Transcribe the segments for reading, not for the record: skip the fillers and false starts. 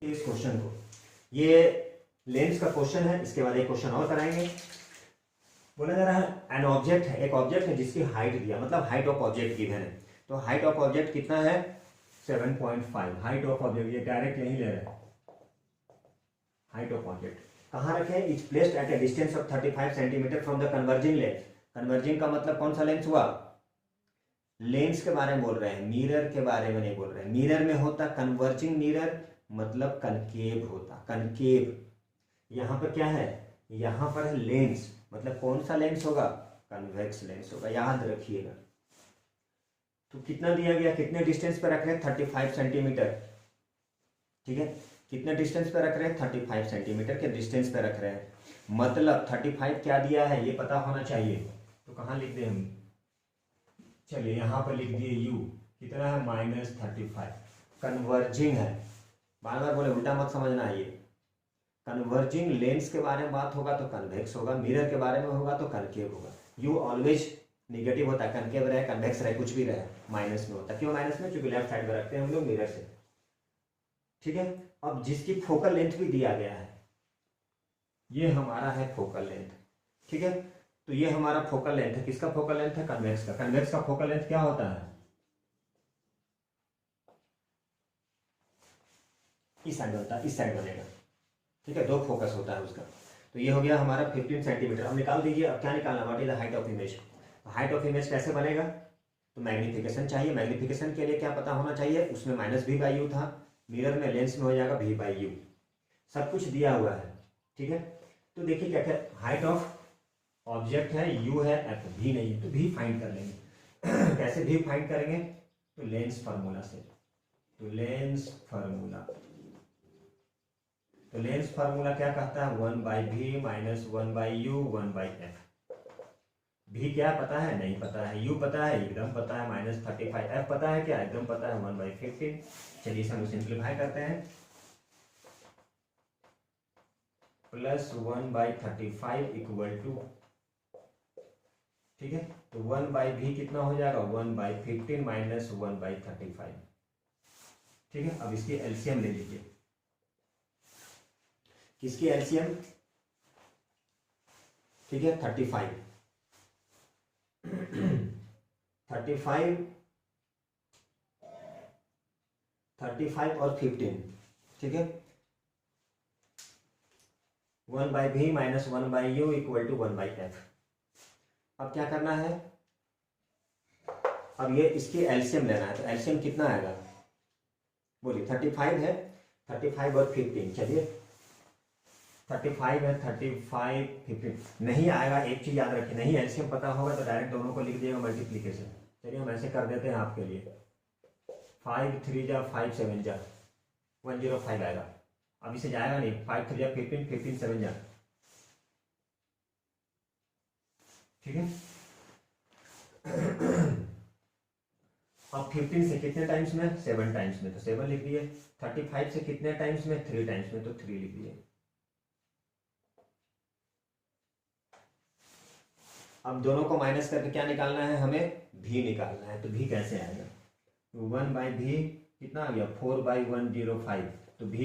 इस क्वेश्चन को, ये लेंस का क्वेश्चन है, इसके बाद एक क्वेश्चन और कराएंगे। बोला जा रहा है एन ऑब्जेक्ट है, एक ऑब्जेक्ट है जिसकी हाइट दिया, मतलब हाइट ऑफ ऑब्जेक्ट गिवन है। तो हाइट ऑफ ऑब्जेक्ट कितना है 7.5। हाइट ऑफ ऑब्जेक्ट ये डायरेक्ट यही ले रहे हैं। हाइट ऑफ ऑब्जेक्ट कहाँ रखे, is placed at a distance of 35 centimetre from the converging lens. Converging का मतलब कौन सा लेंस हुआ, लेंस के बारे में बोल रहे हैं, मिरर के बारे में नहीं बोल रहे हैं। मिरर में होता कन्वर्जिंग मिरर, मतलब कनकेव होता, कनकेव। यहाँ पर क्या है, यहाँ पर है लेंस, मतलब कौन सा लेंस होगा, कन्वेक्स लेंस होगा, याद रखिएगा। तो कितना दिया गया, कितने डिस्टेंस पे रख रहे हैं 35 सेंटीमीटर, ठीक है, कितने डिस्टेंस पे रख रहे हैं 35 सेंटीमीटर के डिस्टेंस पे रख रहे हैं, मतलब 35 क्या दिया है ये पता होना चाहिए। तो कहाँ लिख दें हम, चलिए यहाँ पर लिख दिए u कितना है -35। कन्वर्जिंग है, बार बार बोले उल्टा मत समझना है। ये कन्वर्जिंग लेंस के बारे में बात होगा तो कन्वेक्स होगा, मिरर के बारे में होगा तो कनकेव होगा। u ऑलवेज निगेटिव होता है, कनकेव रहे कन्वेक्स रहे कुछ भी रहे माइनस में होता है। क्यों माइनस में, क्योंकि लेफ्ट साइड में रखते हैं हम लोग मिरर से, ठीक है। अब जिसकी फोकल लेंथ भी दिया गया है, ये हमारा है फोकल लेंथ, ठीक है। तो ये हमारा फोकल लेंथ है, किसका फोकल लेंथ है, कन्वेक्स का। कन्वेक्स का फोकल लेंथ क्या होता है, इस साइड होता है, इस साइड बनेगा, ठीक है, दो फोकस होता है उसका। तो ये हो गया हमारा 15 सेंटीमीटर। अब निकाल दीजिए, अब क्या निकालना, what is the height of image. Height of image कैसे बनेगा, तो मैग्निफिकेशन चाहिए। मैग्निफिकेशन के लिए क्या पता होना चाहिए, उसमें -v/u था, मिरर में लेंस में हो जाएगा v/u। सब कुछ दिया हुआ है, ठीक है। तो देखिए क्या क्या, हाइट ऑफ ऑब्जेक्ट है u है, f v नहीं है, तो v फाइंड कर लेंगे। कैसे v फाइंड करेंगे, तो लेंस फार्मूला से। तो लेंस फार्मूला, तो लेंस फार्मूला क्या कहता है, 1/v - 1/u 1/f। v क्या पता है, नहीं पता है, u पता है, एकदम पता है -35, f पता है क्या, एकदम पता है 1/15। चलिए इसे हम सिंप्लीफाई करते हैं, +1/35 = ठीक है। तो 1/v कितना हो जाएगा, 1/15 - 1/35, ठीक है। अब इसकी एलसीएम ले लीजिए, किसकी एलसीएम, ठीक है, 35 और 15, ठीक है। 1/v - 1/u = 1/f। अब क्या करना है, अब ये इसकी एलसीएम लेना है। तो एलसीएम कितना आएगा, बोलिए 35 है, 35 और 15, चलिए 35 है, 35 15 नहीं आएगा। एक चीज याद रखिए, नहीं एलसीएम पता होगा तो डायरेक्ट दोनों को लिख दिएगा मल्टीप्लीकेशन। चलिए हम ऐसे कर देते हैं आपके लिए, 5 3 जा 5 7 जा 105 आएगा। अब इसे जाएगा नहीं, 5 3 जा 15 15 7 जा, ठीक है। अब 15 से कितने टाइम्स में, 7 टाइम्स में, तो 7 लिख दिए। 35 से कितने टाइम्स में, 3 टाइम्स में, तो 3 लिख दिए। अब दोनों को माइनस करके क्या निकालना है, हमें v निकालना है। तो v कैसे आएगा, तो 1/v कितना आ गया 4/105। तो v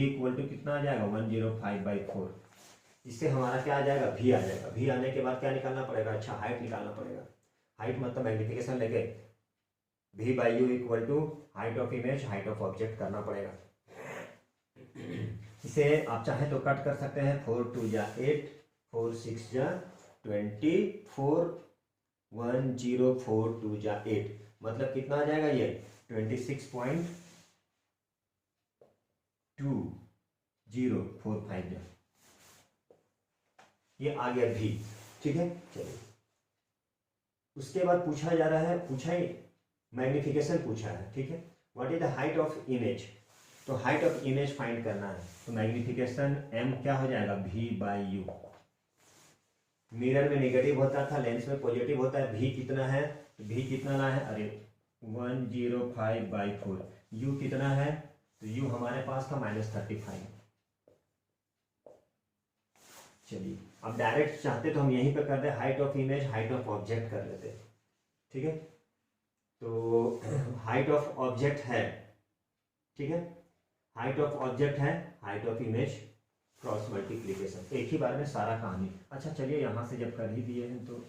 = कितना आ जाएगा 105/4। इससे हमारा क्या आ जाएगा, v आ जाएगा। v आने के बाद क्या निकालना पड़ेगा, अच्छा हाइट निकालना पड़ेगा। हाइट मतलब मैग्निफिकेशन लेके v/u = height of image, height of object करना पड़ेगा। इसे आप चाहें तो कट कर सकते हैं, 4 2 जा 8 4 6 जा 24 1 0 4 2 जा 8, मतलब कितना आ जाएगा ये 26.2045 जा, ये आ गया भी, ठीक है। चलिए उसके बाद पूछा जा रहा है, पूछा ही मैग्निफिकेशन पूछा है, ठीक है। What is the height of image, तो हाइट ऑफ इमेज फाइंड करना है। तो मैग्निफिकेशन m क्या हो जाएगा v/u। मिरर में नेगेटिव होता था, लेंस में पॉजिटिव होता है। v कितना है, तो v कितना ना है, अरे 105/4। u कितना है, तो u हमारे पास था -35। चलिए अब डायरेक्ट चाहते तो हम यहीं पे कर दे, height of image height of object कर लेते, ठीक है। तो हाइट ऑफ ऑब्जेक्ट है, ठीक है, हाइट ऑफ ऑब्जेक्ट है height of image cross multiplication. एक ही बार में सारा कहानी। अच्छा चलिए यहां से जब कर ही दिए हैं तो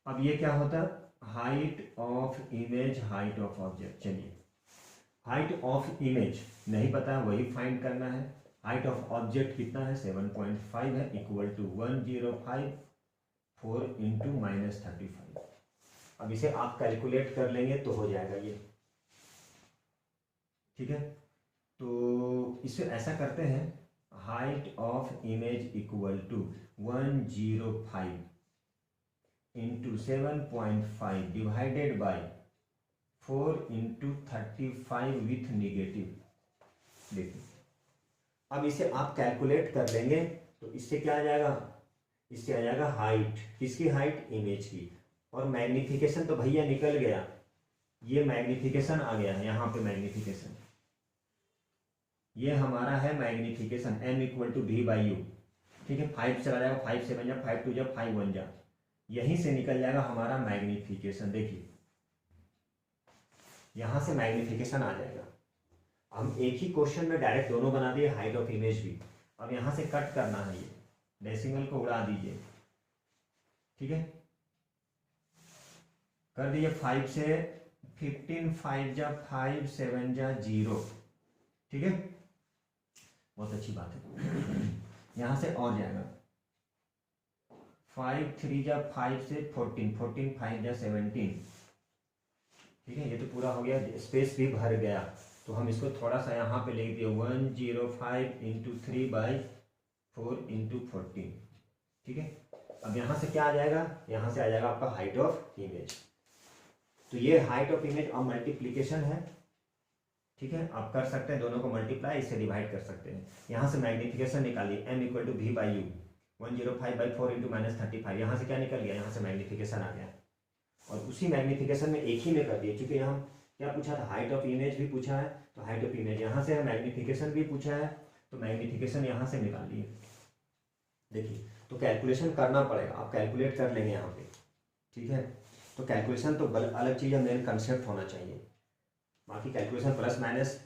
अब ये क्या होता है, height of image, height of object. चलिए हाइट ऑफ इमेज नहीं पता है, वही फाइंड करना है। हाइट ऑफ ऑब्जेक्ट कितना है, 7.5 है, इक्वल टू 105 इंटू -35। अब इसे आप कैलकुलेट कर लेंगे तो हो जाएगा ये, ठीक है। तो इसे ऐसा करते हैं, height of image equal to 105 into 7.5 divided by 4 into 35 with negative. देखिए अब इसे आप कैलकुलेट कर लेंगे तो इससे क्या आ जाएगा, इससे आ जाएगा हाइट, किसकी हाइट, इमेज की। और मैग्निफिकेशन तो भैया निकल गया, ये मैग्निफिकेशन आ गया है यहाँ पे, मैग्निफिकेशन ये हमारा है magnification, m equal to v by u, ठीक है। 5 चला जाएगा, 5 7 जा, 5 2 जा, 5 1 जा, यहीं से निकल जाएगा हमारा मैग्निफिकेशन। देखिए यहां से मैग्निफिकेशन आ जाएगा। हम एक ही क्वेश्चन में डायरेक्ट दोनों बना दिए, हाइट ऑफ इमेज भी। अब यहां से कट करना है, ये डेसिमल को उड़ा दीजिए, ठीक है, कर दीजिए। 5 से 15, 5 जा 5 7 जा 0, ठीक है, बहुत अच्छी बात है। यहां से और जाएगा, 5 3 जा 5 से 14, 14 5 जा 17, ठीक है। ये तो पूरा हो गया, स्पेस भी भर गया। तो हम इसको थोड़ा सा यहाँ पे लिख दिए, 105 इंटू 3 बाई 4 इंटू 14, ठीक है। अब यहाँ से क्या आ जाएगा, यहाँ से आ जाएगा आपका हाइट ऑफ इमेज। तो ये हाइट ऑफ इमेज और मल्टीप्लीकेशन है, ठीक है। आप कर सकते हैं दोनों को मल्टीप्लाई, इससे डिवाइड कर सकते हैं। यहाँ से मैग्निफिकेशन निकालिए, m equal to v by u, 105 by 4 into -35। यहाँ से क्या निकल गया, यहाँ से मैग्निफिकेशन आ गया। और उसी मैग्निफिकेशन में एक ही में कर दिए, क्योंकि यहाँ क्या पूछा था, हाइट ऑफ इमेज भी पूछा है, तो हाइट ऑफ इमेज यहाँ से है, मैग्निफिकेशन भी पूछा है, तो मैग्निफिकेशन यहाँ से निकाल लिए। देखिए तो कैलकुलेशन करना पड़ेगा, आप कैलकुलेट कर लेंगे यहाँ पे, ठीक है। तो कैलकुलेशन तो अलग चीज़ है, मेन कंसेप्ट होना चाहिए। बाकी कैलकुलेशन प्लस माइनस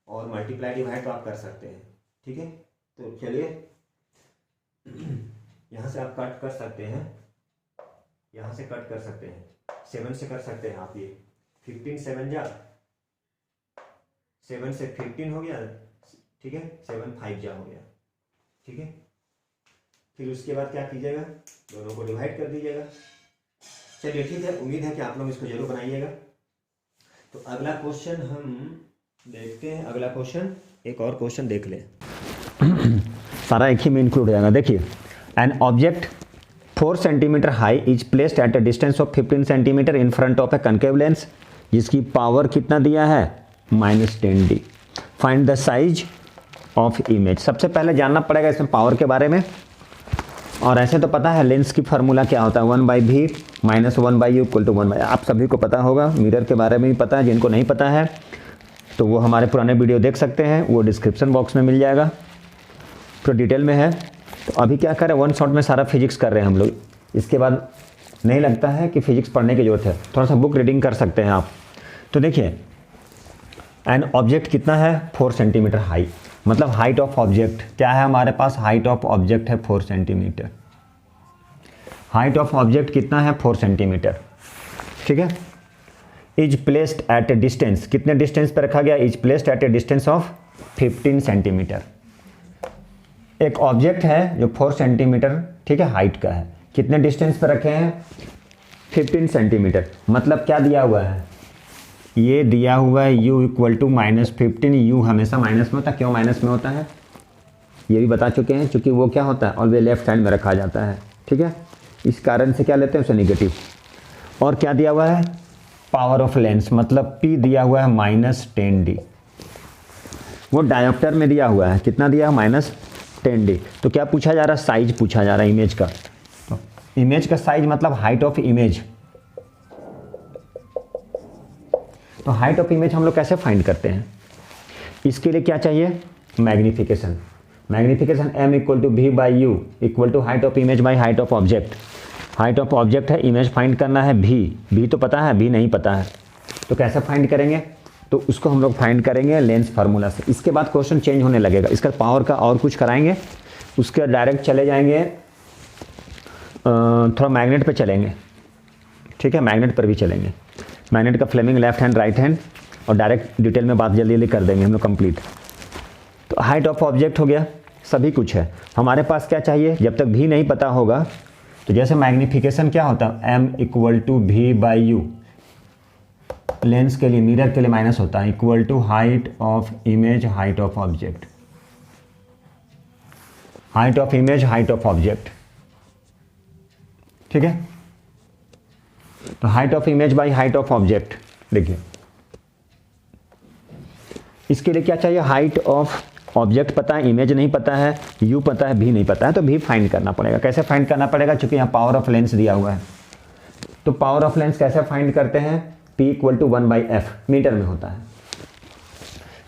और मल्टीप्लाई डिवाइड तो आप कर सकते हैं, ठीक है। तो चलिए यहाँ से आप कट कर सकते हैं, यहाँ से कट कर सकते हैं, 7 से कर सकते हैं आप। ये 15 7 जा, 7 से 15 हो गया, ठीक है, 7 5 जा हो गया, ठीक है। फिर उसके बाद क्या कीजिएगा, दोनों को डिवाइड कर दीजिएगा। चलिए ठीक है, उम्मीद है कि आप लोग इसको जरूर बनाइएगा। तो अगला क्वेश्चन हम देखते हैं। अगला क्वेश्चन, एक और क्वेश्चन देख लें, सारा एक ही में इंक्लूड हो जाएगा। देखिए, an object 4 centimetre high is placed at a distance of 15 centimetre in front of A concave lens, जिसकी पावर कितना दिया है, -10d। Find the size of image. सबसे पहले जानना पड़ेगा इसमें पावर के बारे में। और ऐसे तो पता है लेंस की फार्मूला क्या होता है, 1/v - 1/u इक्वल टू 1/, आप सभी को पता होगा। मिरर के बारे में भी पता है, जिनको नहीं पता है तो वो हमारे पुराने वीडियो देख सकते हैं, वो डिस्क्रिप्शन बॉक्स में मिल जाएगा, तो डिटेल में है। तो अभी क्या करें, वन शॉट में सारा फिजिक्स कर रहे हैं हम लोग। इसके बाद नहीं लगता है कि फिजिक्स पढ़ने की जरूरत है, थोड़ा सा बुक रीडिंग कर सकते हैं आप। तो देखिए, एन ऑब्जेक्ट कितना है, 4 सेंटीमीटर हाई, मतलब हाइट ऑफ ऑब्जेक्ट क्या है हमारे पास, हाइट ऑफ ऑब्जेक्ट है 4 सेंटीमीटर। हाइट ऑफ ऑब्जेक्ट कितना है, 4 सेंटीमीटर, ठीक है। Is placed at a distance, कितने डिस्टेंस पे रखा गया, is placed at a distance of 15 centimetre. एक ऑब्जेक्ट है जो 4 सेंटीमीटर, ठीक है, हाइट का है, कितने डिस्टेंस पे रखे हैं, 15 सेंटीमीटर। मतलब क्या दिया हुआ है, ये दिया हुआ है u इक्वल टू -15। u हमेशा माइनस में होता है, क्यों माइनस में होता है ये भी बता चुके हैं, क्योंकि वो क्या होता है, ऑलवेज लेफ्ट साइड में रखा जाता है, ठीक है। इस कारण से क्या लेते हैं, उसे निगेटिव। और क्या दिया हुआ है, पावर ऑफ लेंस, मतलब p दिया हुआ है -10d। वो डायोप्टर में दिया हुआ है, कितना दिया है, -10d। तो क्या पूछा जा रहा है, साइज पूछा जा रहा है इमेज का। तो इमेज का साइज मतलब हाइट ऑफ इमेज। तो हाइट ऑफ इमेज हम लोग कैसे फाइंड करते हैं, इसके लिए क्या चाहिए, magnification. Magnification m equal to v by u equal to height of image by height of object. Height of object है, इमेज फाइंड करना है v तो पता है, v नहीं पता है, तो कैसे फाइंड करेंगे, तो उसको हम लोग फाइंड करेंगे लेंस फार्मूला से। इसके बाद क्वेश्चन चेंज होने लगेगा, इसका पावर का और कुछ कराएंगे, उसके डायरेक्ट चले जाएंगे थोड़ा मैग्नेट पे चलेंगे, ठीक है, मैग्नेट पर भी चलेंगे, मैग्नेट का Fleming left hand right hand, और डायरेक्ट डिटेल में बात जल्दी जल्दी कर देंगे हम लोग कंप्लीट। तो हाइट ऑफ ऑब्जेक्ट हो गया, सभी कुछ है हमारे पास। क्या चाहिए, जब तक भी नहीं पता होगा तो जैसे मैग्निफिकेशन क्या होता है, m = v/u, लेंस के लिए मिरर के लिए माइनस होता है, equal to height of image height of object, height of image height of object, ठीक है। तो height of image by height of object, देखिए इसके लिए क्या चाहिए, हाइट ऑफ ऑब्जेक्ट पता है, इमेज नहीं पता है, यू पता है, भी नहीं पता है, तो भी फाइंड करना पड़ेगा। कैसे फाइंड करना पड़ेगा, क्योंकि यहाँ पावर ऑफ लेंस दिया हुआ है। तो पावर ऑफ लेंस कैसे फाइंड करते हैं, P = 1/f, मीटर में होता है।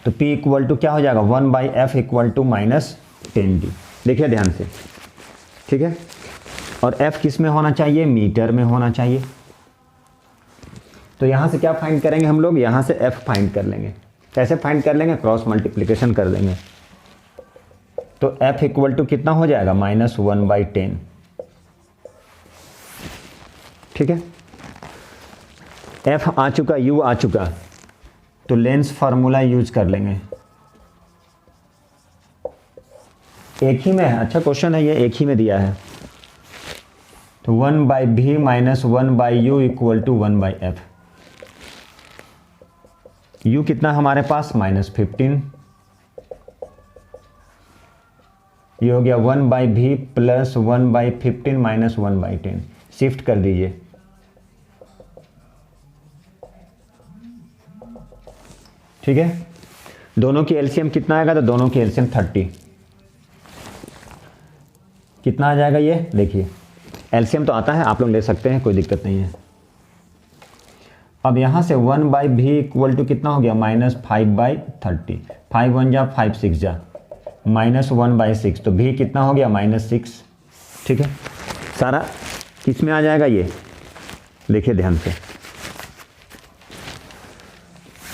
तो P = क्या हो जाएगा, 1/f = -10d। देखिए ध्यान से, ठीक है। और f किस में होना चाहिए, मीटर में होना चाहिए। तो यहाँ से क्या फाइंड करेंगे हम लोग, यहाँ से f फाइंड कर लेंगे। कैसे फाइंड कर लेंगे, क्रॉस मल्टीप्लिकेशन कर देंगे। तो f = कितना हो जाएगा, -1/10, ठीक है। f आ चुका, u आ चुका, तो लेंस फार्मूला यूज कर लेंगे। एक ही में है, अच्छा क्वेश्चन है ये, एक ही में दिया है। तो 1/v - 1/u = 1/f। u कितना हमारे पास, -15, ये हो गया 1/v + 1/15 - 1/10। शिफ्ट कर दीजिए, ठीक है। दोनों की एलसीएम कितना आएगा, तो दोनों की एलसीएम 30, कितना आ जाएगा ये, देखिए एलसीएम तो आता है, आप लोग ले सकते हैं, कोई दिक्कत नहीं है। अब यहाँ से 1/v = कितना हो गया, -5/30, 5 1 जा 5 6 जा, -1/6, तो v कितना हो गया, -6, ठीक है। सारा किस में आ जाएगा ये, देखिए ध्यान से,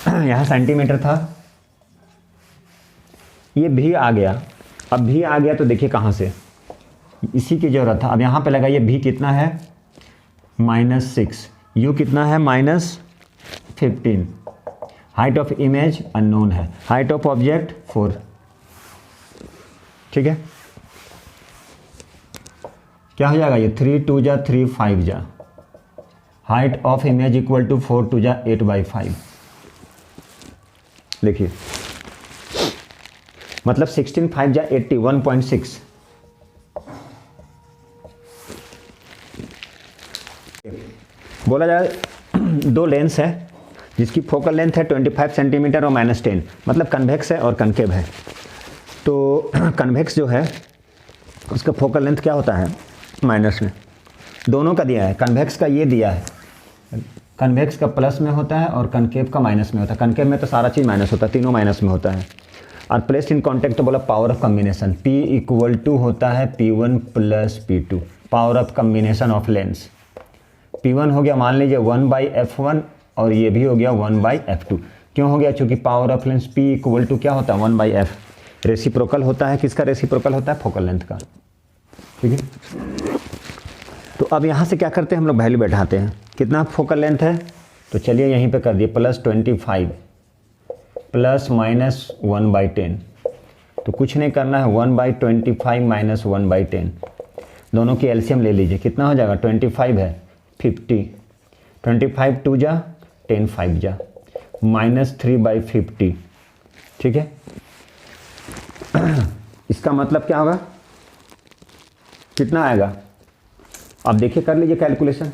यहाँ सेंटीमीटर था, ये भी आ गया। अब भी आ गया तो देखिए कहाँ से, इसी की जरूरत था। अब यहाँ पे लगाइए, भी कितना है, -6, u कितना है, -15, हाइट ऑफ इमेज अननोन है, हाइट ऑफ ऑब्जेक्ट 4, ठीक है। क्या हो जाएगा ये, 3 2 जा 3 5 जा, हाइट ऑफ इमेज = 4 2 जा 8/5। देखिए मतलब 16 5 जा 80, 1.6। बोला जाए दो लेंस है जिसकी फोकल लेंथ है 25 सेंटीमीटर और -10, मतलब कन्वेक्स है और कनकेव है। तो कन्वेक्स जो है उसका फोकल लेंथ क्या होता है, माइनस में, दोनों का दिया है। कन्वेक्स का ये दिया है, कन्वेक्स का प्लस में होता है और कनकेव का माइनस में होता है। कनकेव में तो सारा चीज़ माइनस होता है, तीनों माइनस में होता है। और प्लेस्ड इन कॉन्टेक्ट तो बोला पावर ऑफ कम्बिनेशन, P = होता है P1 + P2, power of combination of lens. P1 हो गया मान लीजिए 1/f1 और ये भी हो गया 1/f2। क्यों हो गया, चूँकि पावर ऑफ लेंस P = क्या होता है, 1/f, रेसिप्रोकल होता है। किसका रेसिप्रोकल होता है, फोकल लेंथ का, ठीक है। तो अब यहाँ से क्या करते हैं हम लोग, वैल्यू बैठाते हैं, कितना फोकल लेंथ है, तो चलिए यहीं पे कर दिए +25 ± 1/10। तो कुछ नहीं करना है, 1/25 - 1/10, दोनों की एलसीएम ले लीजिए, कितना हो जाएगा, 25 है 50, 25 2 जा 10 5 जा, -3/50, ठीक है। इसका मतलब क्या होगा, कितना आएगा, अब देखिए कर लीजिए कैलकुलेशन।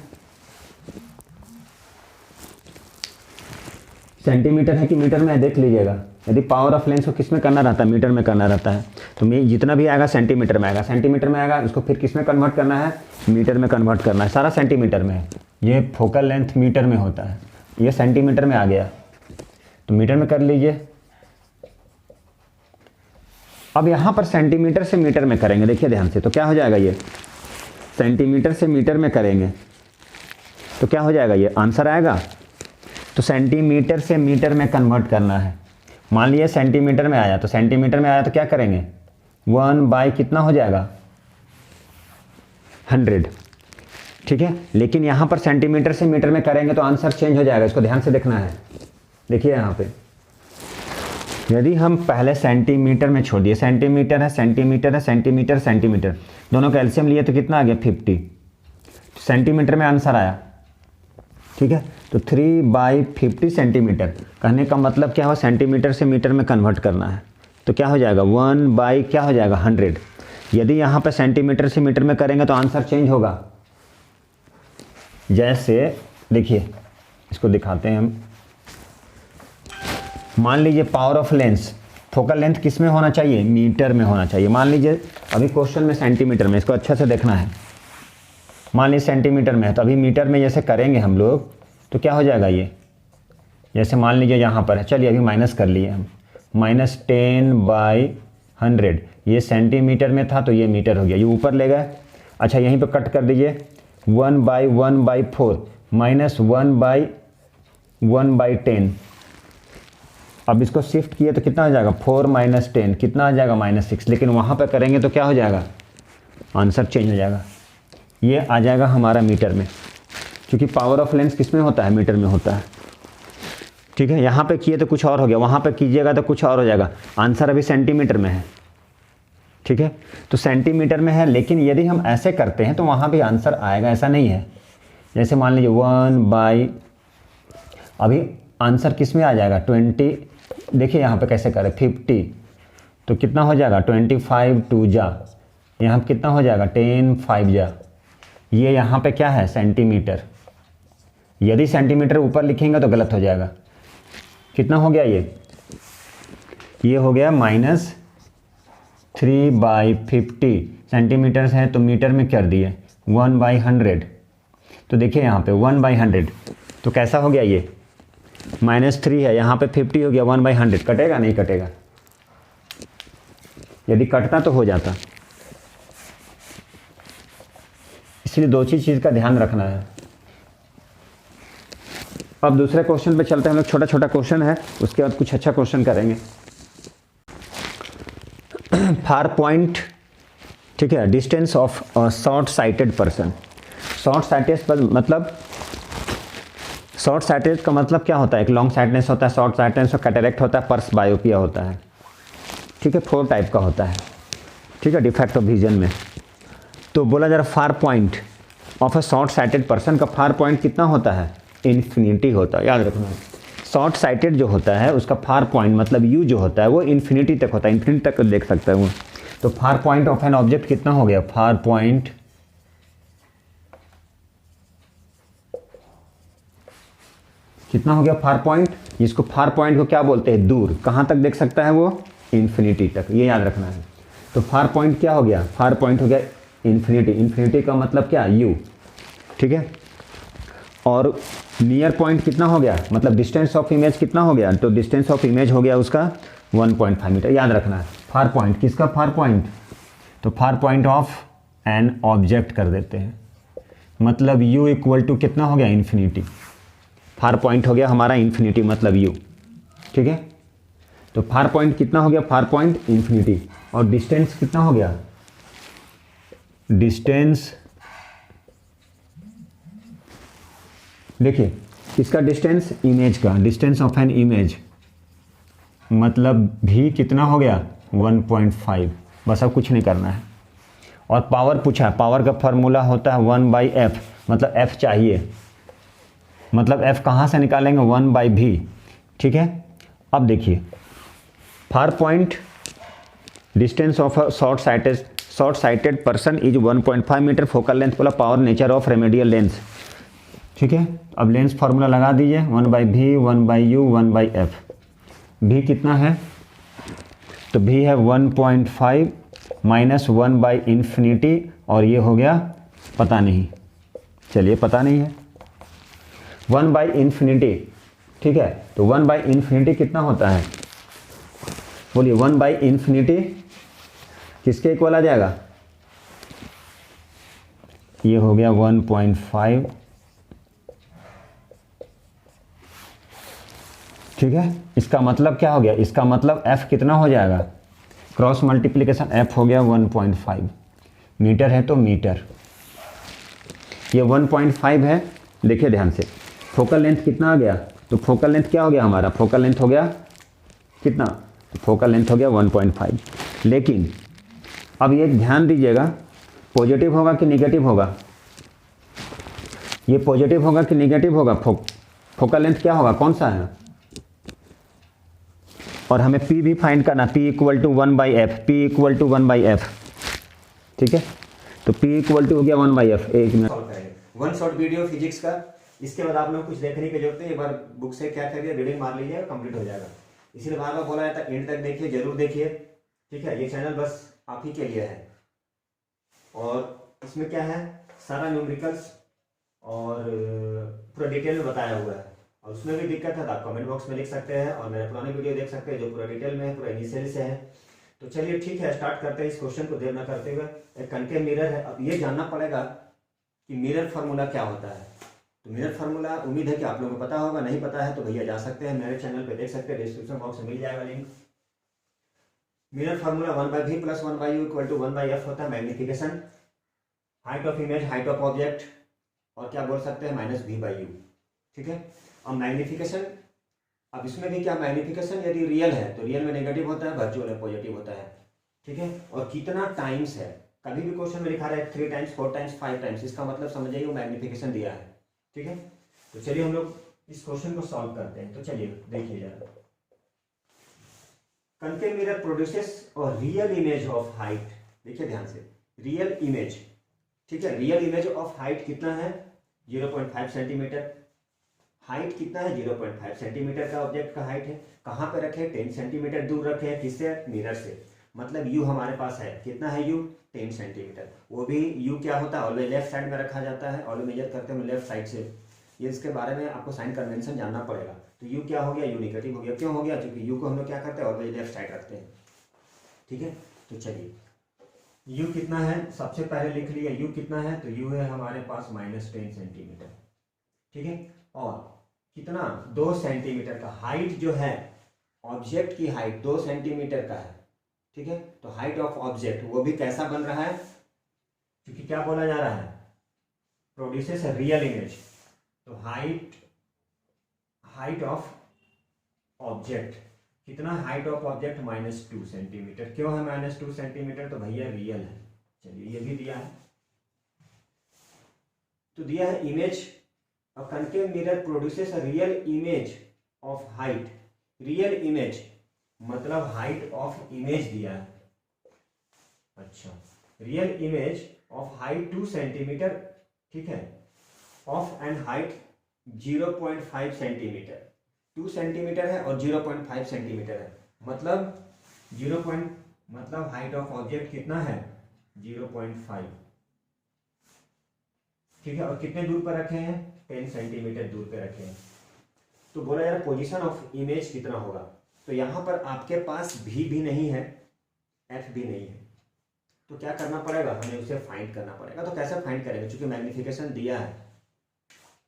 सेंटीमीटर है कि मीटर में है, देख लीजिएगा। यदि पावर ऑफ लेंस को किस में करना रहता है, मीटर में करना रहता है, तो जितना भी आएगा सेंटीमीटर में आएगा, सेंटीमीटर में आएगा, उसको फिर किस में कन्वर्ट करना है, मीटर में कन्वर्ट करना है। सारा सेंटीमीटर में है, ये फोकल लेंथ मीटर में होता है, ये सेंटीमीटर में आ गया, तो मीटर में कर लीजिए। अब यहाँ पर सेंटीमीटर से मीटर में करेंगे, देखिए ध्यान से, तो क्या हो जाएगा, ये सेंटीमीटर से मीटर में करेंगे तो क्या हो जाएगा, ये आंसर आएगा तो सेंटीमीटर से मीटर में कन्वर्ट करना है। मान लीजिए सेंटीमीटर में आया, तो सेंटीमीटर में आया तो क्या करेंगे, 1 कितना हो जाएगा 100, ठीक है। लेकिन यहाँ पर सेंटीमीटर से मीटर में करेंगे तो आंसर चेंज हो जाएगा, इसको ध्यान से देखना है। देखिए यहाँ पे यदि हम पहले सेंटीमीटर में छोड़ दिए, सेंटीमीटर है सेंटीमीटर है सेंटीमीटर सेंटीमीटर, दोनों का एलसीएम लिए तो कितना आ गया 50, सेंटीमीटर में आंसर आया, ठीक है। तो 3/50 सेंटीमीटर, कहने का मतलब क्या हुआ, सेंटीमीटर से मीटर में कन्वर्ट करना है, तो क्या हो जाएगा 1 क्या हो जाएगा 100। यदि यहाँ पे सेंटीमीटर से मीटर में करेंगे तो आंसर चेंज होगा। जैसे देखिए इसको दिखाते हैं हम, मान लीजिए power of lens, focal length किस में होना चाहिए, मीटर में होना चाहिए। मान लीजिए अभी क्वेश्चन में सेंटीमीटर में, इसको अच्छे से देखना है। मान लीजिए सेंटीमीटर में है, तो अभी मीटर में जैसे करेंगे हम लोग तो क्या हो जाएगा ये, जैसे मान लीजिए यहाँ पर है, चलिए अभी माइनस कर लिए हम, -10/100, ये सेंटीमीटर में था तो ये मीटर हो गया, ये ऊपर ले गए। अच्छा यहीं पे कट कर दीजिए, 1/1/4 -1/1/10। अब इसको शिफ्ट किए तो कितना हो जाएगा 4 - 10 कितना आ जाएगा -6, लेकिन वहाँ पे करेंगे तो क्या हो जाएगा, आंसर चेंज हो जाएगा, ये आ जाएगा हमारा मीटर में, क्योंकि पावर ऑफ लेंस किस में होता है, मीटर में होता है, ठीक है। यहाँ पे किए तो कुछ और हो गया, वहाँ पे कीजिएगा तो कुछ और हो जाएगा। आंसर अभी सेंटीमीटर में है, ठीक है। तो सेंटीमीटर में है, लेकिन यदि हम ऐसे करते हैं तो वहाँ भी आंसर आएगा, ऐसा नहीं है। जैसे मान लीजिए 1 अभी आंसर किस में आ जाएगा 20, देखिए यहाँ पे कैसे करें 50, तो कितना हो जाएगा 25 2 जा, यहाँ कितना हो जाएगा 10 5 जा, ये यहाँ पे क्या है सेंटीमीटर। यदि सेंटीमीटर ऊपर लिखेंगे तो गलत हो जाएगा। कितना हो गया ये हो गया -3/50 सेंटीमीटर है, तो मीटर में कर दिए 1/100। तो देखिए यहाँ पे 1/100, तो कैसा हो गया ये -3 है, यहाँ पे 50 हो गया, 1/100 कटेगा नहीं कटेगा, यदि कटता तो हो जाता। इसलिए दो चीज़ का ध्यान रखना है। अब दूसरे क्वेश्चन पे चलते हैं हम लोग, छोटा छोटा क्वेश्चन है, उसके बाद कुछ अच्छा क्वेश्चन करेंगे। फार पॉइंट, ठीक है, distance of short sighted person. Short sighted का मतलब क्या होता है, एक लॉन्ग साइटनेस होता है, शॉर्ट साइटनेस और कैटरेक्ट होता है, पर्स बायोपिया होता है, ठीक है, 4 टाइप का होता है, ठीक है, डिफेक्ट ऑफ विजन में। तो बोला जरा far point of a short sighted person का फार पॉइंट कितना होता है, इन्फिनिटी होता है, याद रखना। शॉर्ट साइटेड जो होता है उसका फार पॉइंट मतलब यू जो होता है वो इन्फिनिटी तक होता है, इन्फिनिटी तक देख सकता है वो। तो far point of an object कितना हो गया, फार पॉइंट कितना हो गया, फार पॉइंट, जिसको फार पॉइंट को क्या बोलते हैं, दूर, कहाँ तक देख सकता है वो, इन्फिनिटी तक, ये याद रखना है। तो फार पॉइंट क्या हो गया, फार पॉइंट हो गया इन्फिनिटी, इन्फिनिटी का मतलब क्या, यू, ठीक है। और नियर पॉइंट कितना हो गया, मतलब डिस्टेंस ऑफ इमेज कितना हो गया, तो डिस्टेंस ऑफ इमेज हो गया उसका 1.5 मीटर, याद रखना है। फार पॉइंट किसका, फार पॉइंट, तो far point of an object कर देते हैं, मतलब u इक्वल टू कितना हो गया, इन्फिनिटी। फार पॉइंट हो गया हमारा इन्फिनिटी मतलब u, ठीक है। तो फार पॉइंट कितना हो गया, फार पॉइंट इन्फिनिटी, और डिस्टेंस कितना हो गया, डिस्टेंस, देखिए किसका डिस्टेंस, इमेज का, डिस्टेंस ऑफ एन इमेज मतलब भी कितना हो गया 1.5, बस अब कुछ नहीं करना है। और पावर पूछा, पावर का फार्मूला होता है 1/f, मतलब f चाहिए, मतलब f कहाँ से निकालेंगे 1/v, ठीक है। अब देखिए far point distance of a short sighted person is 1.5 metre, focal length बोला, power nature of remedial lens, ठीक है। अब लेंस फार्मूला लगा दीजिए 1/v 1/u 1/f। v कितना है, तो v है 1.5 - 1/∞, और ये हो गया पता नहीं, चलिए पता नहीं है 1/∞, ठीक है। तो 1/∞ कितना होता है, बोलिए 1/∞ किसके इक्वल आ जाएगा, ये हो गया 1.5 ठीक है, इसका मतलब क्या हो गया, इसका मतलब f कितना हो जाएगा, क्रॉस मल्टीप्लिकेशन f हो गया 1.5, मीटर है तो मीटर, ये 1.5 है। देखिए ध्यान से, फोकल लेंथ कितना आ गया, तो फोकल लेंथ क्या हो गया हमारा, फोकल लेंथ हो गया कितना, फोकल लेंथ हो गया 1.5। लेकिन अब ये ध्यान दीजिएगा, पॉजिटिव होगा कि नेगेटिव होगा, ये पॉजिटिव होगा कि नेगेटिव होगा, फोकल लेंथ क्या होगा, कौन सा है, और हमें P भी फाइंड करना, P equal to 1/f, P equal to 1/f, ठीक है, तो P इक्वल टू हो गया 1/f। एक मिनट, सॉल्व करेंगे वन शॉट वीडियो फिजिक्स का। इसके बाद आप लोग कुछ देखने की जरूरत है, एक बार बुक से क्या करिए, रीडिंग मार लीजिए, कंप्लीट हो जाएगा। इसीलिए बार बार बोला जाता है एंड तक देखिए, जरूर देखिए, ठीक है। ये चैनल बस आप ही के लिए है, और इसमें क्या है, सारा न्यूमेरिकल्स और पूरा डिटेल में बताया हुआ है। और उसमें भी दिक्कत है तो आप कमेंट बॉक्स में लिख सकते हैं, और मेरे पुराने वीडियो देख सकते हैं जो पूरा डिटेल में है, पूरा इनिशियल से है। तो चलिए ठीक है, स्टार्ट करते हैं इस क्वेश्चन को देर न करते हुए। एक कनकेव मिरर है, अब ये जानना पड़ेगा कि मिरर फार्मूला क्या होता है। तो मिरर फार्मूला उम्मीद है कि आप लोगों को पता होगा, नहीं पता है तो भैया जा सकते हैं मेरे चैनल पे, देख सकते हैं, डिस्क्रिप्शन बॉक्स में मिल जाएगा link. Mirror formula 1/v + 1/u = 1/f होता है। Magnification, height of image, height of object, और क्या बोल सकते हैं -v/u, ठीक है। अब मैग्निफिकेशन, अब इसमें भी क्या, मैग्निफिकेशन यदि रियल है तो रियल में नेगेटिव होता है, वर्चुअल में पॉजिटिव होता है, ठीक है। और कितना टाइम्स है, कभी भी क्वेश्चन में लिखा रहा है 3 टाइम्स, 4 टाइम्स, 5 टाइम्स, इसका मतलब समझ जाइए वो मैग्निफिकेशन दिया है, ठीक है। तो चलिए हम लोग इस क्वेश्चन को सॉल्व करते हैं। तो चलिए देखिए जरा, कनकेव मिरर प्रोड्यूसेस और रियल इमेज ऑफ हाइट, देखिए ध्यान से, रियल इमेज, ठीक है। रियल इमेज ऑफ हाइट कितना है, 0.5 सेंटीमीटर। हाइट कितना है, 0.5 सेंटीमीटर का ऑब्जेक्ट का हाइट है। कहाँ पे रखे, 10 सेंटीमीटर दूर रखे हैं, किससे, मिरर से। मतलब यू हमारे पास है, कितना है यू, 10 सेंटीमीटर। वो भी यू क्या होता है, ऑलवेज लेफ्ट साइड में रखा जाता है, ऑलवेज मेजर करते हैं लेफ्ट साइड से। ये इसके बारे में आपको साइन कन्वेंशन जानना पड़ेगा। तो यू क्या हो गया, यू नेगेटिव हो गया। क्यों हो गया, क्योंकि यू को हम लोग क्या करते हैं, ऑलवेज लेफ्ट साइड रखते हैं, ठीक है। तो चलिए यू कितना है, सबसे पहले लिख लिया यू कितना है, तो यू है हमारे पास -10 सेंटीमीटर, ठीक है। और कितना, 2 सेंटीमीटर का हाइट जो है, ऑब्जेक्ट की हाइट 2 सेंटीमीटर का है, ठीक है। तो हाइट ऑफ ऑब्जेक्ट वो भी कैसा बन रहा है, क्योंकि क्या बोला जा रहा है, प्रोड्यूसेस रियल इमेज। तो हाइट ऑफ ऑब्जेक्ट कितना, हाइट ऑफ ऑब्जेक्ट -2 सेंटीमीटर। क्यों है -2 सेंटीमीटर, तो भैया रियल है। चलिए ये भी दिया है, तो दिया है image, a concave mirror produces a real image of height, real image मतलब हाइट ऑफ इमेज दिया है, अच्छा, real image of height 2 centimetre, ठीक है, of and height 0.5 centimetre. 2 centimetre है और 0.5 सेंटीमीटर है, मतलब 0. मतलब हाइट ऑफ ऑब्जेक्ट कितना है, 0.5, ठीक है। और कितने दूर पर रखे हैं, 10 सेंटीमीटर दूर पे रखे हैं। तो बोला यार पोजीशन ऑफ इमेज कितना होगा, तो यहां पर आपके पास भी नहीं है, एफ भी नहीं है, तो क्या करना पड़ेगा, हमें उसे फाइंड करना पड़ेगा। तो कैसे फाइंड करेंगे, क्योंकि मैग्निफिकेशन दिया है,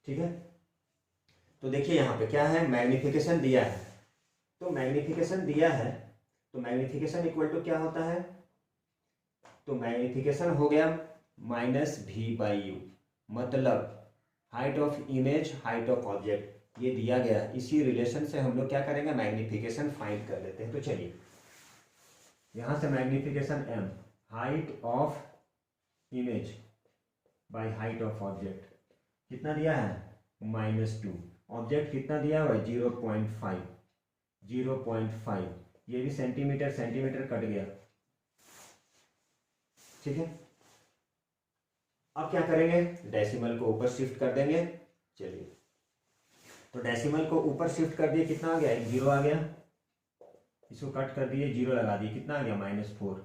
ठीक है। तो देखिए यहां पे क्या है, मैग्निफिकेशन दिया है, तो मैग्निफिकेशन दिया है, तो मैग्निफिकेशन इक्वल टू क्या होता है, तो मैग्निफिकेशन हो गया -v/u, मतलब height of image, height of object, ये दिया गया। इसी रिलेशन से हम लोग क्या करेंगे, मैग्निफिकेशन फाइंड कर लेते हैं। तो चलिए यहां से magnification m, height of image by height of object कितना दिया है, -2, ऑब्जेक्ट कितना दिया हुआ है, 0.5, 0.5, ये भी सेंटीमीटर, सेंटीमीटर कट गया, ठीक है। अब क्या करेंगे, डेसिमल को ऊपर शिफ्ट कर देंगे। चलिए तो डेसिमल को ऊपर शिफ्ट कर दिए, कितना आ गया, 0 आ गया, इसको कट कर दिए, 0 लगा दिए, कितना आ गया, -4,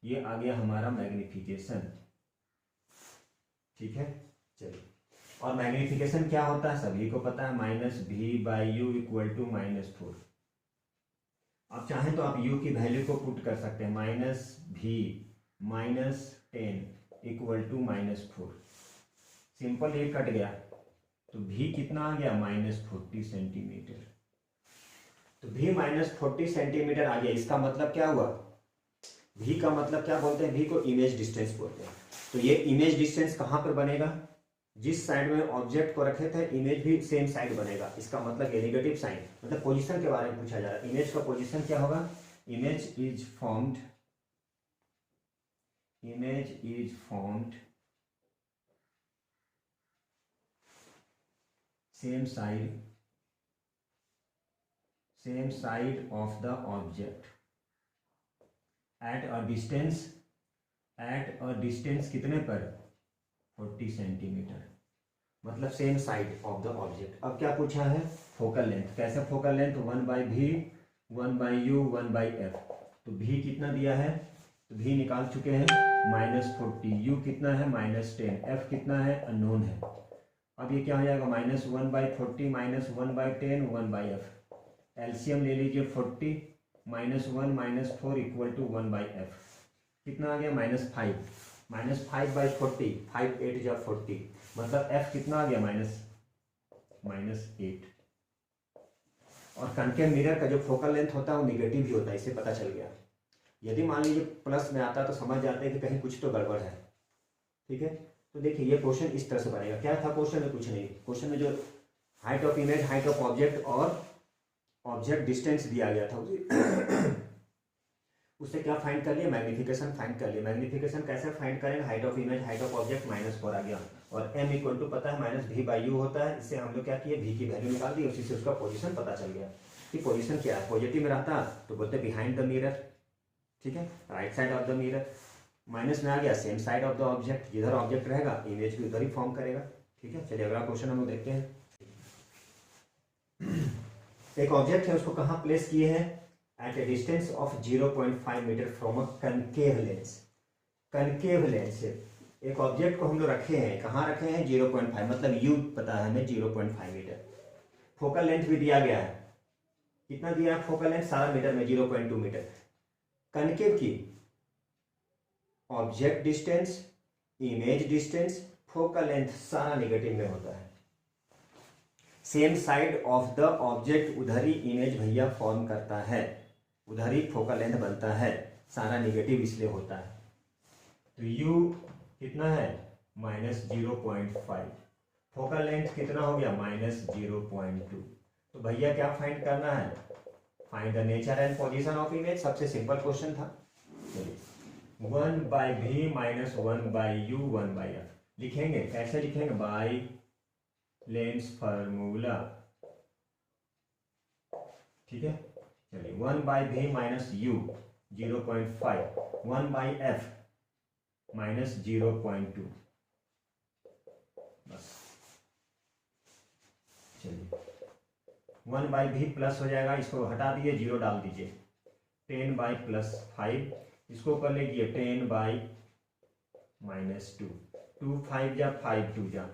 ये आ गया हमारा मैग्निफिकेशन, ठीक है। चलिए, और मैग्निफिकेशन क्या होता है सभी को पता है, -v/u = -4। आप चाहें तो आप u की वैल्यू को पुट कर सकते हैं, -v -10 = -4, सिंपल, ये कट गया, तो v कितना आ गया, -40 सेंटीमीटर, तो भी माइनस 40 सेंटीमीटर आ गया। इसका मतलब क्या हुआ, भी का मतलब क्या बोलते हैं, भी को इमेज डिस्टेंस बोलते हैं। तो ये इमेज डिस्टेंस कहाँ पर बनेगा, जिस साइड में ऑब्जेक्ट को रखे थे इमेज भी सेम साइड बनेगा। इसका मतलब ये नेगेटिव साइन, मतलब पोजीशन के बारे में पूछा जा रहा है। इमेज का पोजीशन क्या होगा, image is formed same side of the object at a distance कितने पर, 40 सेंटीमीटर, मतलब same side of the object. अब क्या पूछा है, फोकल लेंथ। कैसे focal length, 1/v 1/u 1/f। तो v कितना दिया है, तो v निकाल चुके हैं -40, u कितना है -10, f कितना है अननोन है। अब ये क्या हो जाएगा, -1/40 -1/10 1/f। एलसीएम ले लीजिए, 40 -1 -4 = 1/f। कितना आ गया, -5 -5/40, 5 8 या 40, मतलब f कितना आ गया, -8। और कनकेव मिरर का जो फोकल लेंथ होता है वो निगेटिव ही होता है, इससे पता चल गया। यदि मान लीजिए प्लस में आता है तो समझ जाते हैं कि कहीं कुछ तो गड़बड़ है। ठीक है, तो देखिए ये क्वेश्चन इस तरह से बनेगा। क्या था क्वेश्चन में, कुछ नहीं, क्वेश्चन में जो height of image, height of object और ऑब्जेक्ट डिस्टेंस दिया गया था उससे क्या फाइंड कर लिया, मैग्निफिकेशन फाइंड कर लिया। मैग्निफिकेशन कैसे फाइंड करेंगे, height of image height of object -4 आ गया, और m = पता है -v/u होता है। इससे हम लोग क्या किए, v की वैल्यू निकाल दी, उसी से उसका पोजीशन पता चल गया कि पोजीशन क्या है। पॉजिटिव में रहता तो बोलते बिहाइंड द मिरर, ठीक है, right side of the mirror. Minus में आ गया, same side of the object, जिधर ऑब्जेक्ट रहेगा इमेज भी उधर ही फॉर्म करेगा। ठीक है, चलिए अगला क्वेश्चन हम लोग देखते हैं। एक ऑब्जेक्ट है, उसको कहाँ प्लेस किए हैं, at a distance of 0.5 meter from a concave lens. Concave lens से एक ऑब्जेक्ट को हम लोग रखे हैं, कहाँ रखे हैं, 0.5, मतलब यू पता है हमें 0.5 मीटर। फोकल लेंथ भी दिया गया है, कितना दिया है फोकल लेंथ, सारा मीटर में 0.2 मीटर। कनकेव की object distance, image distance, focal length सारा नेगेटिव में होता है। Same side of the object, उधर ही इमेज भैया फॉर्म करता है, उधर ही फोकल लेंथ बनता है, सारा नेगेटिव इसलिए होता है। तो u कितना है, -0.5, फोकल लेंथ कितना हो गया, -0.2। तो भैया क्या फाइंड करना है, find the nature and position of image. सबसे सिंपल क्वेश्चन था। चलिए 1/v - 1/u 1/f लिखेंगे। कैसे लिखेंगे, बाय लेंस फार्मूला। ठीक है, चलिए 1/v - u 0.5, 1/f -0.2, बस। चलिए 1/v प्लस हो जाएगा, इसको हटा दिए, 0 डाल दीजिए, 10/+5, इसको कर लीजिए 10/-2, 2 5 जा 5 2 जा,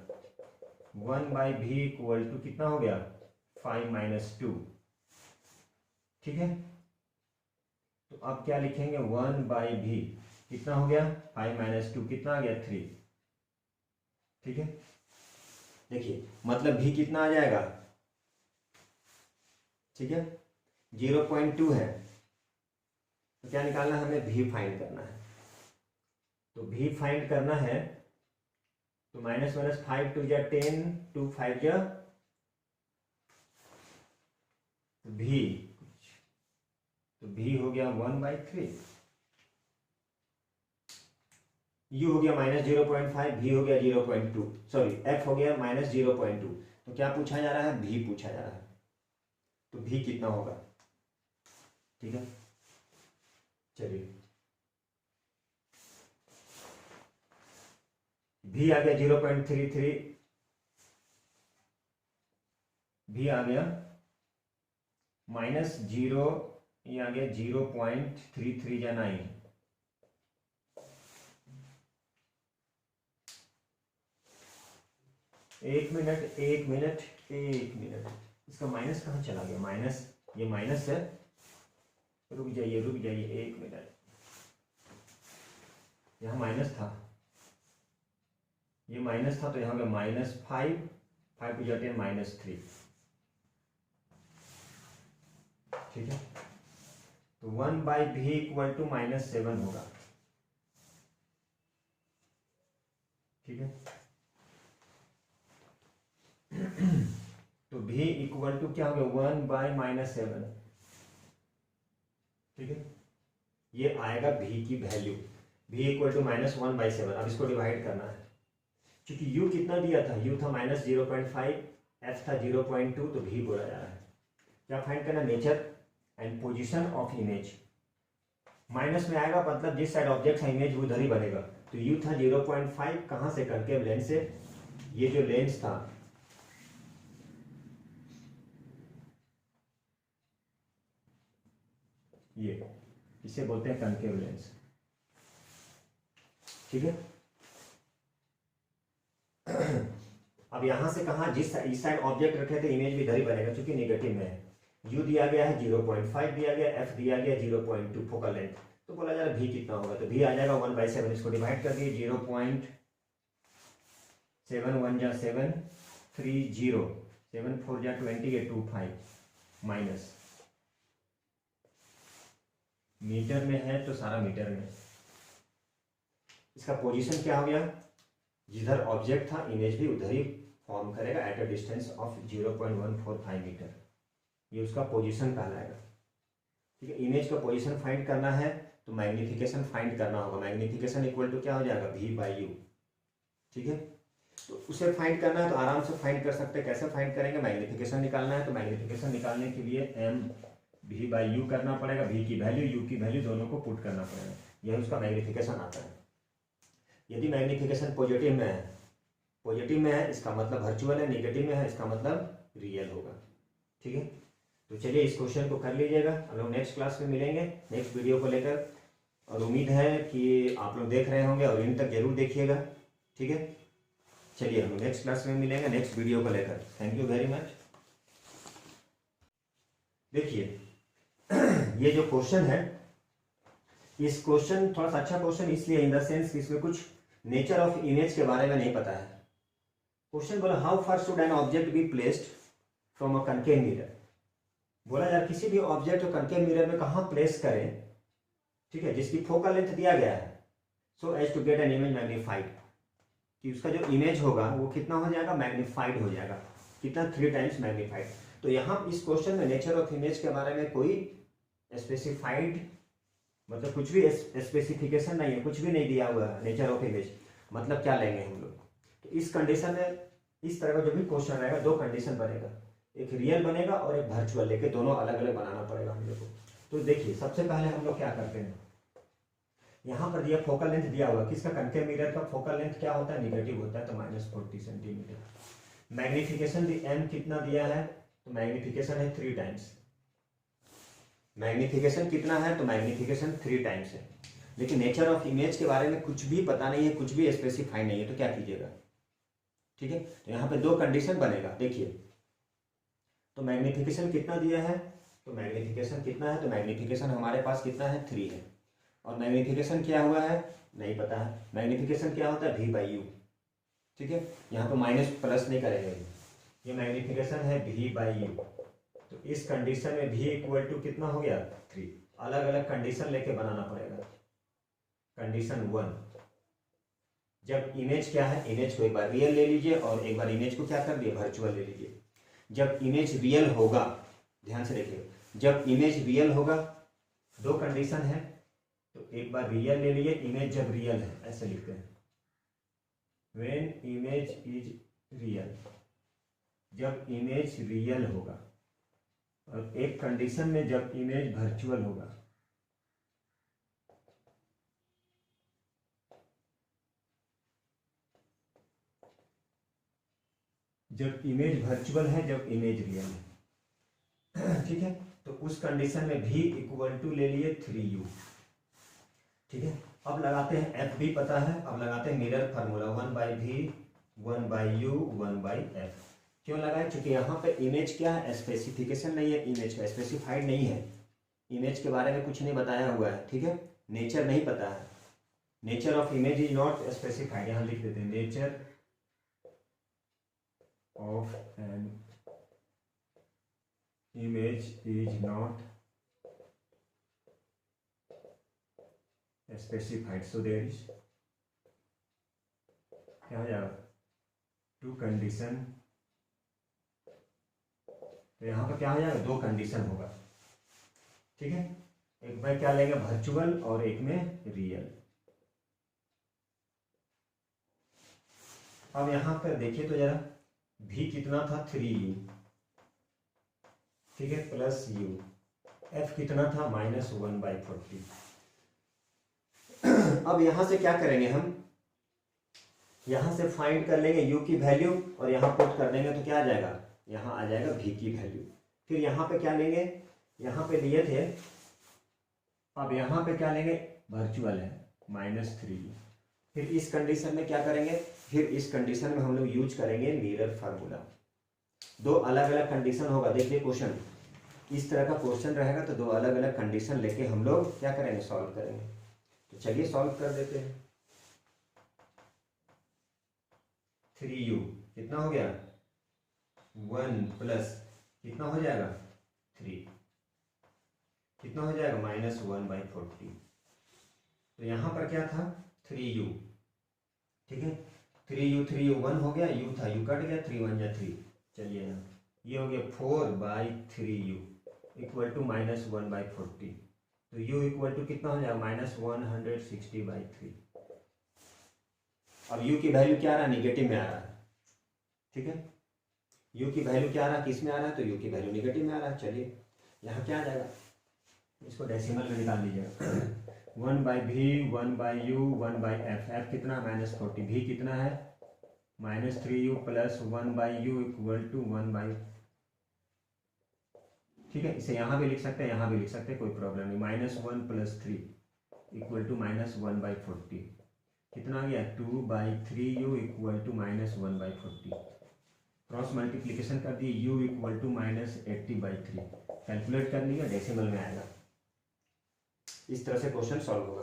1/v = कितना हो गया, 5 - 2। ठीक है, तो अब क्या लिखेंगे, 1/v कितना हो गया, 5 - 2 कितना आ गया, 3। ठीक है, देखिए मतलब v कितना आ जाएगा, ठीक है 0.2 है, तो क्या निकालना है हमें, v फाइंड करना है। तो v फाइंड करना है, तो -5 2 जा 10, 2 5 जा v, तो v हो गया 1/3, u हो गया -0.5, v हो गया 0.2, सॉरी f हो गया -0.2। तो क्या पूछा जा रहा है, v पूछा जा रहा है। तो v कितना होगा, ठीक है, चलिए v आ गया 0.33, v आ गया -0, ये आ गया 0.33 या 9। एक मिनट, इसका माइनस कहाँ चला गया, माइनस, ये माइनस है, रुक जाइए 1 मिनट, यहाँ माइनस था, ये माइनस था, तो यहाँ पे -5 5 2 10 -3। ठीक है, तो 1/v इक्वल टू -7 होगा। ठीक है, तो v इक्वल टू क्या हो गया 1/-7। ठीक है, ये आएगा v की वैल्यू, v इक्वल टू -1/7। अब इसको डिवाइड करना है, क्योंकि u कितना दिया था, u था -0.5, f था 0.2, तो v बोला जा रहा है। क्या फाइंड करना, nature and position of image. Minus में आएगा मतलब जिस साइड ऑब्जेक्ट है इमेज वो उधर ही बनेगा। तो u था 0.5, कहाँ से, कनकेव लेंस से। ये जो लेंस था ये, इसे बोलते हैं कनकेव लेंस। ठीक है, अब यहां से कहा, इस साइड ऑब्जेक्ट रखे थे इमेज भी इधर ही बनेगा, क्योंकि नेगेटिव में है। u दिया गया है 0.5 दिया गया, f दिया गया 0.2 फोकल लेंथ। तो बोला जा रहा है v कितना होगा, तो v आ जाएगा 1/7। इसको डिवाइड कर दिए, 0.7 1 जा 7 3 0 7 4 जा 20 ये 2 5 माइनस, मीटर में है तो सारा मीटर में। इसका पोजीशन क्या हो गया, जिधर ऑब्जेक्ट था इमेज भी उधर ही फॉर्म करेगा at a distance of 0.145 meter. ये उसका पोजीशन कहलाएगा। ठीक है, इमेज का पोजीशन फाइंड करना है तो मैग्नीफिकेशन फाइंड करना होगा। मैग्नीफिकेशन इक्वल टू क्या हो जाएगा, v/u। ठीक है, तो उसे फाइंड करना है तो आराम से फाइंड कर सकते हैं। कैसे फाइंड करेंगे, मैग्नीफिकेशन निकालना है तो मैग्नीफिकेशन निकालने के लिए m v/u करना पड़ेगा। v की वैल्यू u की वैल्यू दोनों को पुट करना पड़ेगा, यही उसका मैग्नीफिकेशन आता है। यदि मैग्नीफिकेशन पॉजिटिव में है इसका मतलब वर्चुअल है, नेगेटिव में है इसका मतलब रियल होगा। ठीक है, तो चलिए इस क्वेश्चन को कर लीजिएगा। हम लोग नेक्स्ट क्लास में मिलेंगे नेक्स्ट वीडियो को लेकर, और उम्मीद है कि आप लोग देख रहे होंगे और इन तक जरूर देखिएगा। ठीक है, चलिए हम लोग नेक्स्ट क्लास में मिलेंगे नेक्स्ट वीडियो को लेकर। Thank you very much. देखिए ये जो क्वेश्चन है, इस क्वेश्चन थोड़ा सा अच्छा क्वेश्चन इसलिए इन द सेंस कि इसमें कुछ नेचर ऑफ इमेज के बारे में नहीं पता है। क्वेश्चन बोला how far should an object be placed from a concave mirror. बोला यार किसी भी ऑब्जेक्ट को कनकेव मिरर में कहाँ प्लेस करें, ठीक है, जिसकी फोकल लेंथ दिया गया है, so as to get an image magnified, कि उसका जो इमेज होगा वो कितना हो जाएगा, मैग्नीफाइड हो जाएगा। कितना, 3 टाइम्स मैग्नीफाइड। तो यहाँ इस क्वेश्चन में नेचर ऑफ इमेज के बारे में कोई स्पेसिफाइड, मतलब कुछ भी स्पेसिफिकेशन नहीं है, कुछ भी नहीं दिया हुआ है नेचर ऑफ इमेज। मतलब क्या लेंगे हम लोग, तो इस कंडीशन में इस तरह का जो भी क्वेश्चन रहेगा 2 कंडीशन बनेगा, एक रियल बनेगा और एक वर्चुअल, लेके दोनों अलग अलग बनाना पड़ेगा हम लोग को। तो देखिए सबसे पहले हम लोग क्या करते हैं, यहाँ पर दिया फोकल लेंथ दिया हुआ, किसका, कनकेव मिरर का फोकल लेंथ क्या होता है, निगेटिव होता है, तो -40 सेंटीमीटर। मैग्नीफिकेशन m कितना दिया है, तो मैग्नीफिकेशन है 3 टाइम्स। मैग्नीफिकेशन कितना है, तो मैग्नीफिकेशन 3 टाइम्स है। लेकिन नेचर ऑफ इमेज के बारे में कुछ भी पता नहीं है, कुछ भी स्पेसिफाई नहीं है, तो क्या कीजिएगा। ठीक है, तो यहाँ पे 2 कंडीशन बनेगा। देखिए तो मैग्नीफिकेशन कितना दिया है, तो मैग्नीफिकेशन कितना है, तो मैग्नीफिकेशन हमारे पास कितना है, 3 है। और मैग्नीफिकेशन क्या हुआ है, नहीं पता है। मैग्नीफिकेशन क्या होता है, v/u। ठीक है, यहाँ पे माइनस प्लस नहीं करेंगे, ये मैग्नीफिकेशन है v/u। तो इस कंडीशन में v इक्वल टू कितना हो गया, 3। अलग अलग कंडीशन लेके बनाना पड़ेगा। कंडीशन 1, जब इमेज क्या है, इमेज को एक बार रियल ले लीजिए और एक बार इमेज को क्या कर दिए, वर्चुअल ले लीजिए। जब इमेज रियल होगा, ध्यान से देखिए, जब इमेज रियल होगा 2 कंडीशन है, तो एक बार रियल ले लीजिए, इमेज जब रियल है ऐसे लिखते हैं, व्हेन इमेज इज रियल, जब इमेज रियल होगा। और एक कंडीशन में जब इमेज वर्चुअल होगा। जब इमेज वर्चुअल है, जब इमेज रियल है। ठीक है, तो उस कंडीशन में v इक्वल टू ले लिए 3u। ठीक है, अब लगाते हैं f भी पता है, अब लगाते हैं mirror formula 1/v 1/u 1/f। क्यों लगाए, क्योंकि यहाँ पे इमेज क्या है, स्पेसिफिकेशन नहीं है, इमेज का स्पेसिफाइड नहीं है, इमेज के बारे में कुछ नहीं बताया हुआ है। ठीक है, नेचर नहीं पता है, nature of image is not specified. यहाँ लिख देते हैं nature of an image is not specified, so there is क्या हो जाएगा, टू कंडीशन, तो यहाँ पर क्या हो जाएगा, दो कंडीशन होगा, ठीक है। एक में क्या लेंगे वर्चुअल और एक में रियल। अब यहाँ पर देखिए तो जरा, v कितना था 3u, ठीक है, प्लस u, f कितना था -1/40। अब यहाँ से क्या करेंगे हम, यहाँ से फाइंड कर लेंगे u की वैल्यू और यहाँ पुट कर देंगे तो क्या आ जाएगा, यहाँ आ जाएगा v की वैल्यू। फिर यहाँ पे क्या लेंगे, यहाँ पे लिए थे, अब यहाँ पे क्या लेंगे, वर्चुअल है -3u। फिर इस कंडीशन में क्या करेंगे, फिर इस कंडीशन में हम लोग यूज करेंगे मिरर फार्मूला। दो अलग अलग कंडीशन होगा, देखिए क्वेश्चन इस तरह का क्वेश्चन रहेगा तो दो अलग अलग कंडीशन लेके हम लोग क्या करेंगे, सॉल्व करेंगे। तो चलिए सॉल्व कर देते हैं। 3u कितना हो गया, 1 प्लस कितना हो जाएगा 3, कितना हो जाएगा -1/40। तो यहाँ पर क्या था 3u, ठीक है, 3u 1 हो गया, u था u कट गया, 3 1 जा 3, चलिए ना ये हो गया 4/3u इक्वल टू -1/40। तो u इक्वल टू कितना हो जाएगा -160/3। अब u की वैल्यू क्या आ रहा है, निगेटिव में आ रहा है, ठीक है, u की वैल्यू क्या आ रहा है, किस में आ रहा है, तो u की वैल्यू निगेटिव में आ रहा है। चलिए यहाँ क्या आ जाएगा, इसको डेसिमल में निकाल लीजिएगा 1/v 1/u 1/f, f कितना -40, v कितना है -3u plus 1/u equal to 1/, ठीक है, इसे यहाँ भी लिख सकते हैं, यहाँ भी लिख सकते हैं, कोई प्रॉब्लम नहीं। -1 + 3 इक्वल टू -1/40, कितना आ गया 2/3u equal to -1/40। Cross multiplication कर दिए, u इक्वल टू -80/3, कैलकुलेट कर लिया, डेसिमल में आएगा। इस तरह से क्वेश्चन सॉल्व होगा।